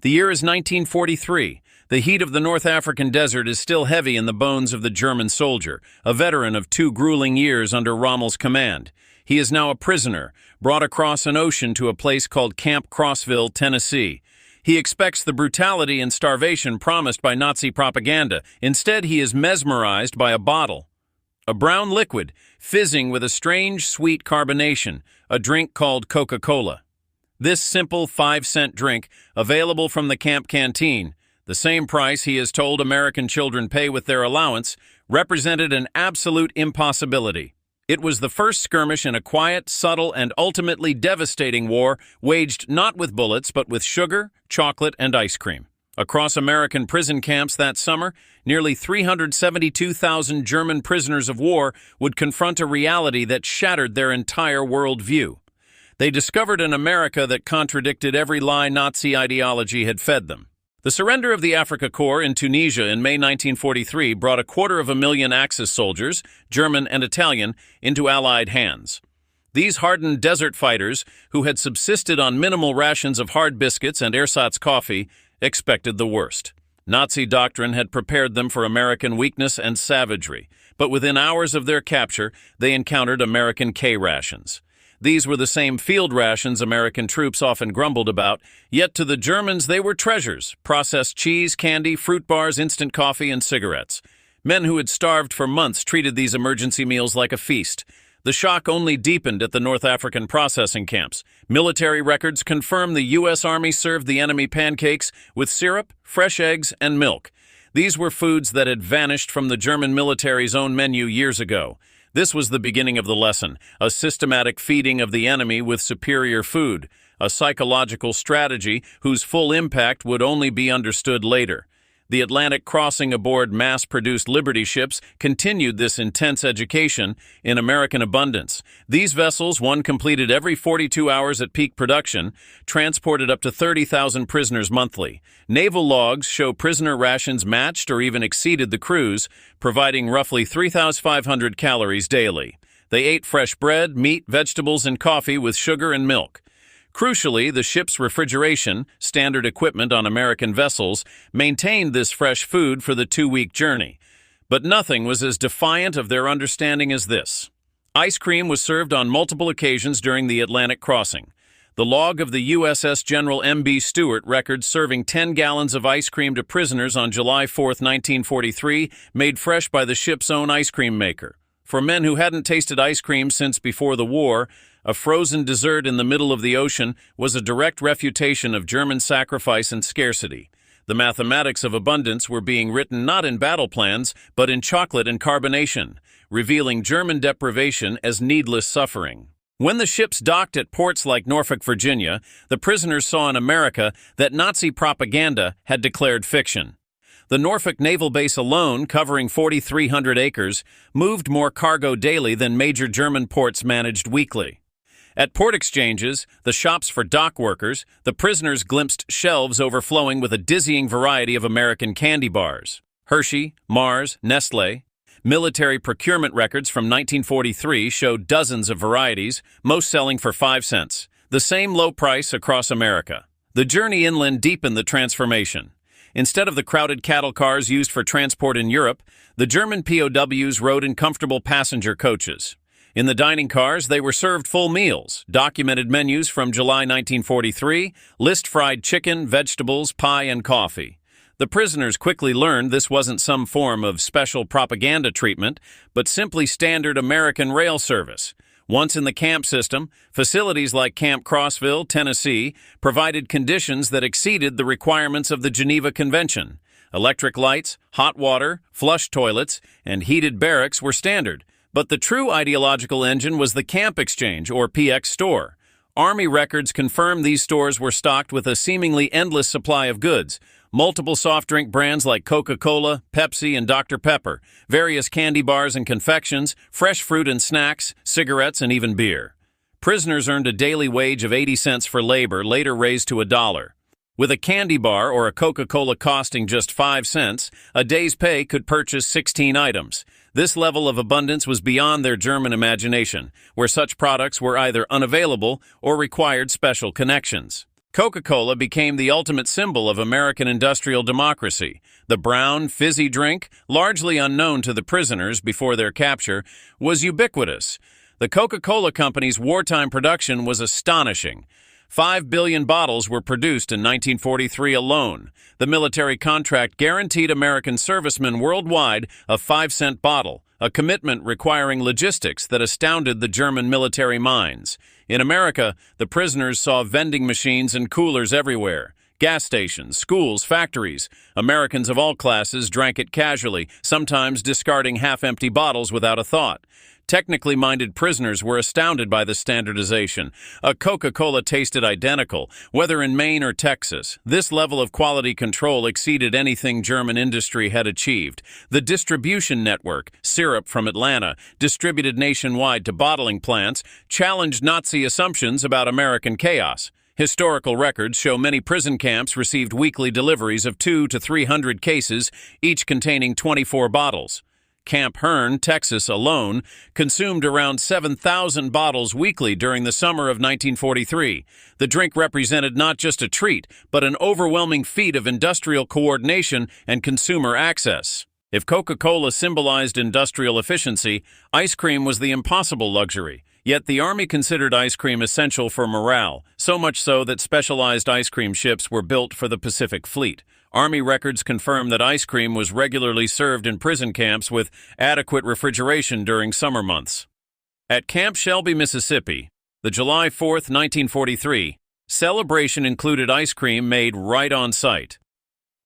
The year is 1943. The heat of the North African desert is still heavy in the bones of the German soldier, a veteran of 2 grueling years under Rommel's command. He is now a prisoner, brought across an ocean to a place called Camp Crossville, Tennessee. He expects the brutality and starvation promised by Nazi propaganda. Instead, he is mesmerized by a bottle. A brown liquid, fizzing with a strange sweet carbonation, a drink called Coca-Cola. This simple 5-cent drink, available from the camp canteen, the same price he is told American children pay with their allowance, represented an absolute impossibility. It was the first skirmish in a quiet, subtle, and ultimately devastating war waged not with bullets but with sugar, chocolate, and ice cream. Across American prison camps that summer, nearly 372,000 German prisoners of war would confront a reality that shattered their entire worldview. They discovered an America that contradicted every lie Nazi ideology had fed them. The surrender of the Afrika Korps in Tunisia in May 1943 brought 250,000 Axis soldiers, German and Italian, into Allied hands. These hardened desert fighters, who had subsisted on minimal rations of hard biscuits and ersatz coffee, expected the worst. Nazi doctrine had prepared them for American weakness and savagery, but within hours of their capture, they encountered American K-rations. These were the same field rations American troops often grumbled about, yet to the Germans they were treasures: processed cheese, candy, fruit bars, instant coffee, and cigarettes. Men who had starved for months treated these emergency meals like a feast. The shock only deepened at the North African processing camps. Military records confirm the U.S. Army served the enemy pancakes with syrup, fresh eggs, and milk. These were foods that had vanished from the German military's own menu years ago. This was the beginning of the lesson, a systematic feeding of the enemy with superior food, a psychological strategy whose full impact would only be understood later. The Atlantic crossing aboard mass-produced Liberty ships continued this intense education in American abundance. These vessels, one completed every 42 hours at peak production, transported up to 30,000 prisoners monthly. Naval logs show prisoner rations matched or even exceeded the crew's, providing roughly 3,500 calories daily. They ate fresh bread, meat, vegetables, and coffee with sugar and milk. Crucially, the ship's refrigeration, standard equipment on American vessels, maintained this fresh food for the 2-week journey. But nothing was as defiant of their understanding as this. Ice cream was served on multiple occasions during the Atlantic crossing. The log of the USS General M.B. Stewart records serving 10 gallons of ice cream to prisoners on July 4, 1943, made fresh by the ship's own ice cream maker. For men who hadn't tasted ice cream since before the war, a frozen dessert in the middle of the ocean was a direct refutation of German sacrifice and scarcity. The mathematics of abundance were being written not in battle plans, but in chocolate and carbonation, revealing German deprivation as needless suffering. When the ships docked at ports like Norfolk, Virginia, the prisoners saw in America that Nazi propaganda had declared fiction. The Norfolk Naval Base alone, covering 4,300 acres, moved more cargo daily than major German ports managed weekly. At port exchanges, the shops for dock workers, the prisoners glimpsed shelves overflowing with a dizzying variety of American candy bars. Hershey, Mars, Nestle. Military procurement records from 1943 showed dozens of varieties, most selling for 5 cents, the same low price across America. The journey inland deepened the transformation. Instead of the crowded cattle cars used for transport in Europe, the German POWs rode in comfortable passenger coaches. In the dining cars, they were served full meals, documented menus from July 1943, list fried chicken, vegetables, pie, and coffee. The prisoners quickly learned this wasn't some form of special propaganda treatment, but simply standard American rail service. Once in the camp system, facilities like Camp Crossville, Tennessee, provided conditions that exceeded the requirements of the Geneva Convention. Electric lights, hot water, flush toilets, and heated barracks were standard. But the true ideological engine was the Camp Exchange, or PX store. Army records confirm these stores were stocked with a seemingly endless supply of goods, multiple soft drink brands like Coca-Cola, Pepsi, and Dr. Pepper, various candy bars and confections, fresh fruit and snacks, cigarettes, and even beer. Prisoners earned a daily wage of 80 cents for labor, later raised to $1. With a candy bar or a Coca-Cola costing just 5 cents, a day's pay could purchase 16 items. This level of abundance was beyond their German imagination, where such products were either unavailable or required special connections. Coca-Cola became the ultimate symbol of American industrial democracy. The brown, fizzy drink, largely unknown to the prisoners before their capture, was ubiquitous. The Coca-Cola Company's wartime production was astonishing. 5 billion bottles were produced in 1943 alone. The military contract guaranteed American servicemen worldwide a 5-cent bottle, a commitment requiring logistics that astounded the German military minds. In America, the prisoners saw vending machines and coolers everywhere. Gas stations, schools, factories. Americans of all classes drank it casually, sometimes discarding half-empty bottles without a thought. Technically minded prisoners were astounded by the standardization. A Coca-Cola tasted identical, whether in Maine or Texas. This level of quality control exceeded anything German industry had achieved. The distribution network, syrup from Atlanta, distributed nationwide to bottling plants, challenged Nazi assumptions about American chaos. Historical records show many prison camps received weekly deliveries of 200 to 300 cases, each containing 24 bottles. Camp Hearn, Texas alone, consumed around 7,000 bottles weekly during the summer of 1943. The drink represented not just a treat, but an overwhelming feat of industrial coordination and consumer access. If Coca-Cola symbolized industrial efficiency, ice cream was the impossible luxury. Yet the Army considered ice cream essential for morale, so much so that specialized ice cream ships were built for the Pacific Fleet. Army records confirm that ice cream was regularly served in prison camps with adequate refrigeration during summer months. At Camp Shelby, Mississippi, the July 4, 1943, celebration included ice cream made right on site.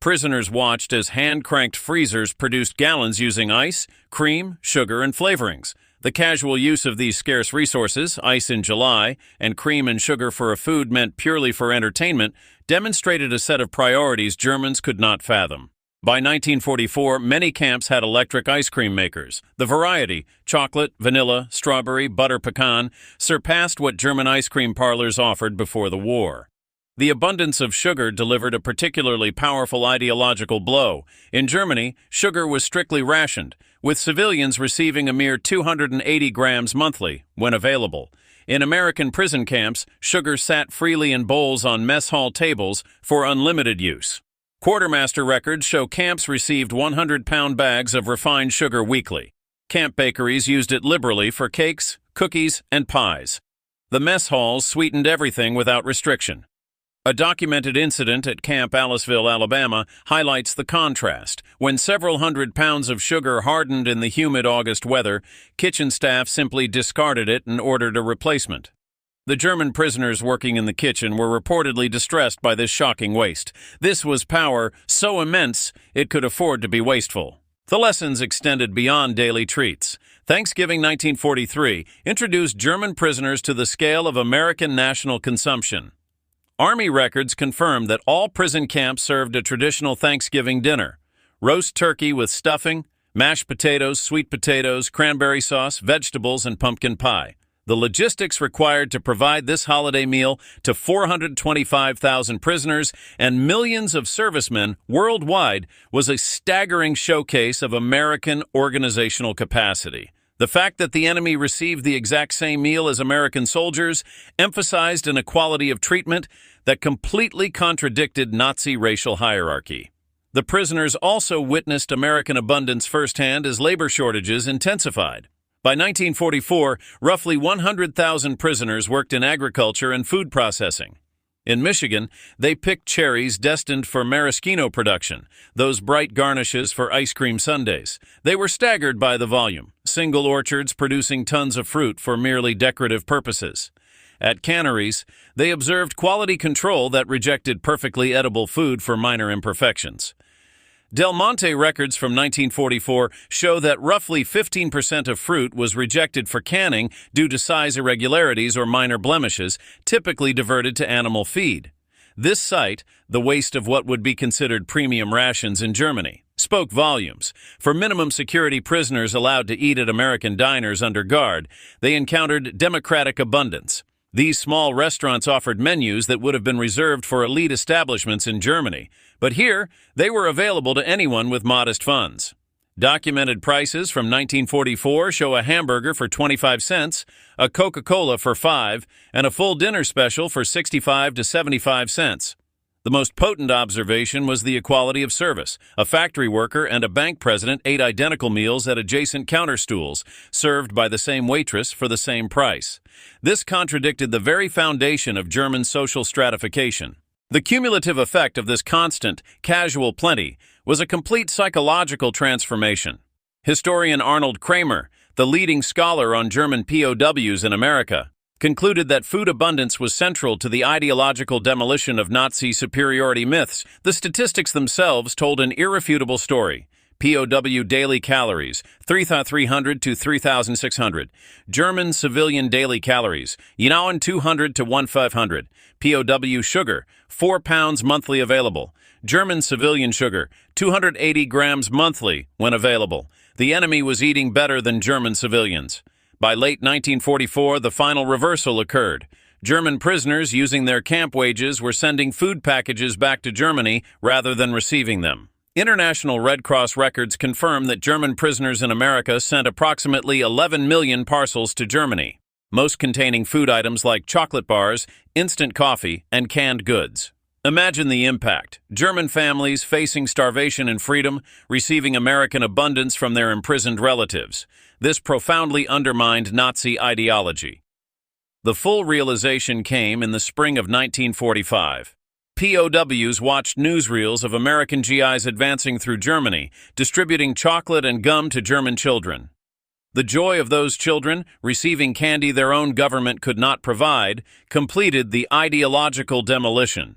Prisoners watched as hand-cranked freezers produced gallons using ice, cream, sugar, and flavorings. The casual use of these scarce resources, ice in July, and cream and sugar for a food meant purely for entertainment, demonstrated a set of priorities Germans could not fathom. By 1944, many camps had electric ice cream makers. The variety, chocolate, vanilla, strawberry, butter pecan, surpassed what German ice cream parlors offered before the war. The abundance of sugar delivered a particularly powerful ideological blow. In Germany, sugar was strictly rationed, with civilians receiving a mere 280 grams monthly, when available. In American prison camps, sugar sat freely in bowls on mess hall tables for unlimited use. Quartermaster records show camps received 100-pound bags of refined sugar weekly. Camp bakeries used it liberally for cakes, cookies, and pies. The mess halls sweetened everything without restriction. A documented incident at Camp Aliceville, Alabama, highlights the contrast. When several hundred pounds of sugar hardened in the humid August weather, kitchen staff simply discarded it and ordered a replacement. The German prisoners working in the kitchen were reportedly distressed by this shocking waste. This was power so immense it could afford to be wasteful. The lessons extended beyond daily treats. Thanksgiving 1943 introduced German prisoners to the scale of American national consumption. Army records confirm that all prison camps served a traditional Thanksgiving dinner: roast turkey with stuffing, mashed potatoes, sweet potatoes, cranberry sauce, vegetables, and pumpkin pie. The logistics required to provide this holiday meal to 425,000 prisoners and millions of servicemen worldwide was a staggering showcase of American organizational capacity. The fact that the enemy received the exact same meal as American soldiers emphasized an equality of treatment that completely contradicted Nazi racial hierarchy. The prisoners also witnessed American abundance firsthand as labor shortages intensified. By 1944, roughly 100,000 prisoners worked in agriculture and food processing. In Michigan, they picked cherries destined for maraschino production, those bright garnishes for ice cream sundaes. They were staggered by the volume, single orchards producing tons of fruit for merely decorative purposes. At canneries, they observed quality control that rejected perfectly edible food for minor imperfections. Del Monte records from 1944 show that roughly 15% of fruit was rejected for canning due to size irregularities or minor blemishes, typically diverted to animal feed. This site, the waste of what would be considered premium rations in Germany, spoke volumes. For minimum security prisoners allowed to eat at American diners under guard, they encountered democratic abundance. These small restaurants offered menus that would have been reserved for elite establishments in Germany, but here they were available to anyone with modest funds. Documented prices from 1944 show a hamburger for 25 cents, a Coca-Cola for 5, and a full dinner special for 65 to 75 cents. The most potent observation was the equality of service. A factory worker and a bank president ate identical meals at adjacent counter stools, served by the same waitress for the same price. This contradicted the very foundation of German social stratification. The cumulative effect of this constant, casual plenty was a complete psychological transformation. Historian Arnold Kramer, the leading scholar on German POWs in America, concluded that food abundance was central to the ideological demolition of Nazi superiority myths. The statistics themselves told an irrefutable story. POW daily calories, 3,300 to 3,600. German civilian daily calories, 200 to 1,500. POW sugar, 4 pounds monthly available. German civilian sugar, 280 grams monthly when available. The enemy was eating better than German civilians. By late 1944, the final reversal occurred. German prisoners using their camp wages were sending food packages back to Germany rather than receiving them. International Red Cross records confirm that German prisoners in America sent approximately 11 million parcels to Germany, most containing food items like chocolate bars, instant coffee, and canned goods. Imagine the impact. German families facing starvation and freedom, receiving American abundance from their imprisoned relatives. This profoundly undermined Nazi ideology. The full realization came in the spring of 1945. POWs watched newsreels of American GIs advancing through Germany, distributing chocolate and gum to German children. The joy of those children, receiving candy their own government could not provide, completed the ideological demolition.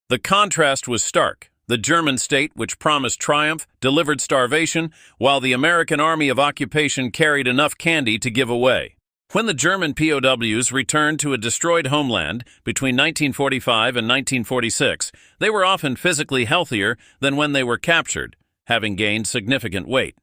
The contrast was stark. The German state, which promised triumph, delivered starvation, while the American Army of Occupation carried enough candy to give away. When the German POWs returned to a destroyed homeland between 1945 and 1946, they were often physically healthier than when they were captured, having gained significant weight.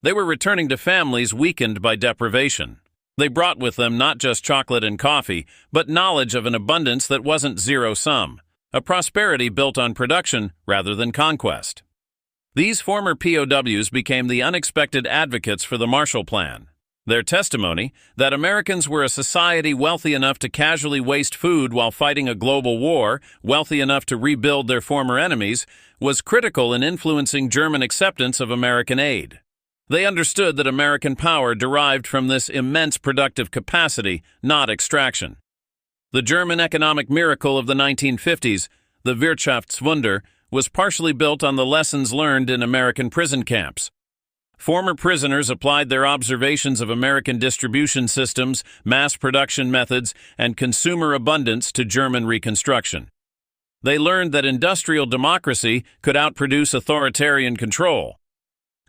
They were returning to families weakened by deprivation. They brought with them not just chocolate and coffee, but knowledge of an abundance that wasn't zero-sum, a prosperity built on production rather than conquest. These former POWs became the unexpected advocates for the Marshall Plan. Their testimony, that Americans were a society wealthy enough to casually waste food while fighting a global war, wealthy enough to rebuild their former enemies, was critical in influencing German acceptance of American aid. They understood that American power derived from this immense productive capacity, not extraction. The German economic miracle of the 1950s, the Wirtschaftswunder, was partially built on the lessons learned in American prison camps. Former prisoners applied their observations of American distribution systems, mass production methods, and consumer abundance to German reconstruction. They learned that industrial democracy could outproduce authoritarian control.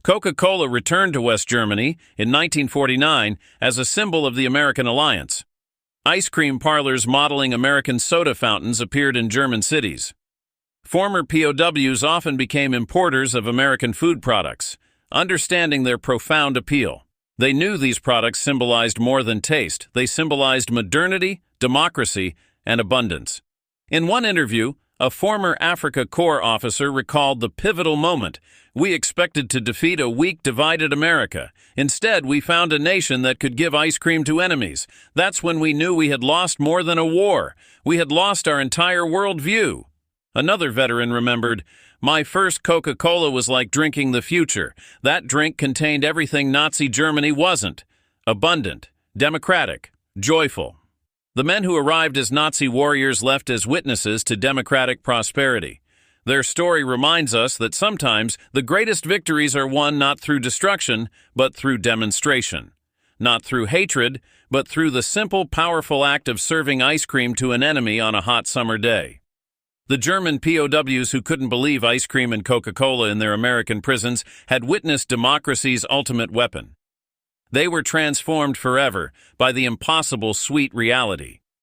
Coca-Cola returned to West Germany in 1949 as a symbol of the American alliance. Ice cream parlors modeling American soda fountains appeared in German cities. Former POWs often became importers of American food products, understanding their profound appeal. They knew these products symbolized more than taste. They symbolized modernity, democracy, and abundance. In one interview, a former Africa Corps officer recalled the pivotal moment. We expected to defeat a weak, divided America. Instead, we found a nation that could give ice cream to enemies. That's when we knew we had lost more than a war. We had lost our entire worldview. Another veteran remembered, "My first Coca-Cola was like drinking the future. That drink contained everything Nazi Germany wasn't: abundant, democratic, joyful." The men who arrived as Nazi warriors left as witnesses to democratic prosperity. Their story reminds us that sometimes the greatest victories are won not through destruction, but through demonstration. Not through hatred, but through the simple, powerful act of serving ice cream to an enemy on a hot summer day. The German POWs who couldn't believe ice cream and Coca-Cola in their American prisons had witnessed democracy's ultimate weapon. They were transformed forever by the impossible sweet reality.